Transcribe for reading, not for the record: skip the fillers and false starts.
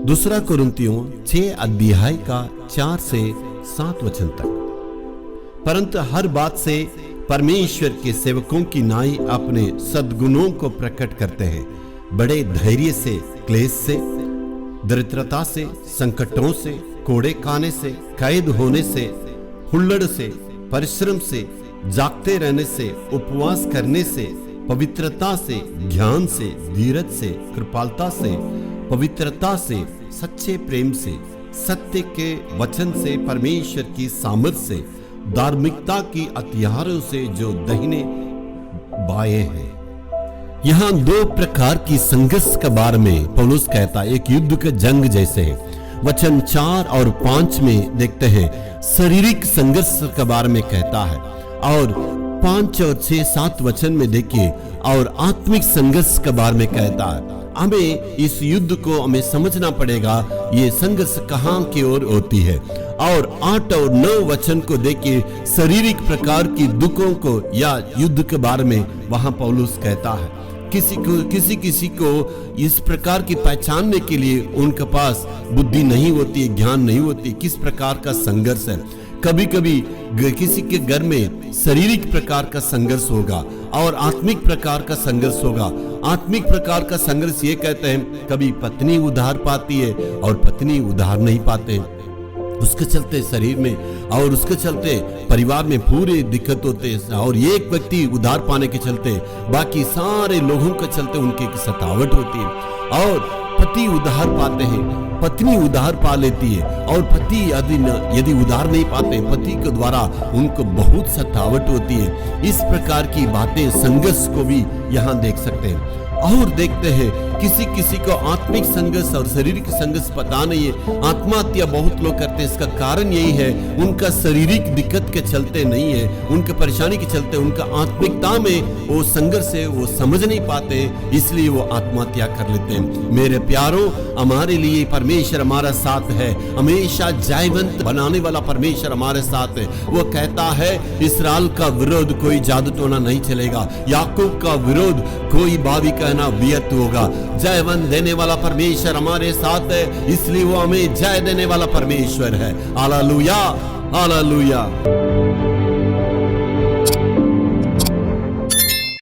दूसरा कुरिन्थियों 6 अध्याय का 4 से 7 वचन तक। परंतु हर बात से परमेश्वर के सेवकों की नाई अपने सद्गुणों को प्रकट करते हैं, बड़े धैर्य से, क्लेश से, दरिद्रता से, संकटों से, कोड़े खाने से, कैद होने से, हुल्लड़ से, परिश्रम से, जागते रहने से, उपवास करने से, पवित्रता से, ज्ञान से, धीरज से, कृपालता से, पवित्रता से, सच्चे प्रेम से, सत्य के वचन से, परमेश्वर की सामर्थ से, धार्मिकता की हथियारों से जो दाहिने बाएं हैं। यहाँ 2 प्रकार की संघर्ष के बारे में पौलुस कहता है, एक युद्ध के जंग जैसे है। वचन 4 और 5 में देखते हैं शारीरिक संघर्ष के बारे में कहता है, और 5 और 6, 7 वचन में देखिए और आत्मिक संघर्ष के बारे में कहता है। हमें इस युद्ध को हमें समझना पड़ेगा, ये संघर्ष कहाँ की ओर होती है। और 8 और 9 वचन को देखिए शारीरिक प्रकार की दुखों को या युद्ध के बारे में वहां पौलुस कहता है। किसी को इस प्रकार की पहचानने के लिए उनके पास बुद्धि नहीं होती, ज्ञान नहीं होती, किस प्रकार का संघर्ष है। कभी कभी किसी के घर में शारीरिक प्रकार का संघर्ष होगा और आत्मिक प्रकार का संघर्ष होगा। आत्मिक प्रकार का संघर्ष ये कहते हैं, कभी पत्नी उधार पाती है और पत्नी उधार नहीं पाते, उसके चलते शरीर में और उसके चलते परिवार में पूरे दिक्कत होते हैं, और एक व्यक्ति उधार पाने के चलते बाकी सारे लोगों के चलते उनकी सतावट होती है। और पति उधार पाते हैं, पत्नी उधार पा लेती है, और पति यदि उधार नहीं पाते, पति के द्वारा उनको बहुत सतावट होती है। इस प्रकार की बातें संघर्ष को भी यहाँ देख सकते हैं। और देखते हैं किसी को आत्मिक संघर्ष और शारीरिक संघर्ष पता नहीं है। आत्महत्या बहुत लोग करते हैं, इसका कारण यही है उनका शारीरिक दिक्कत के चलते नहीं है, उनके परेशानी के चलते उनका आत्मिकता में वो संघर्ष है, वो समझ नहीं पाते, इसलिए वो आत्महत्या कर लेते हैं। मेरे प्यारों, हमारे लिए परमेश्वर हमारा साथ है, हमेशा जयवंत बनाने वाला परमेश्वर हमारे साथ है। वो कहता है इस्राएल का विरोध कोई जादू टोना नहीं चलेगा, याकूब का विरोध कोई बावी कहना व्यर्थ होगा। जयवंत देने वाला परमेश्वर हमारे साथ है, इसलिए वो हमें जय देने वाला परमेश्वर है। Hallelujah, hallelujah.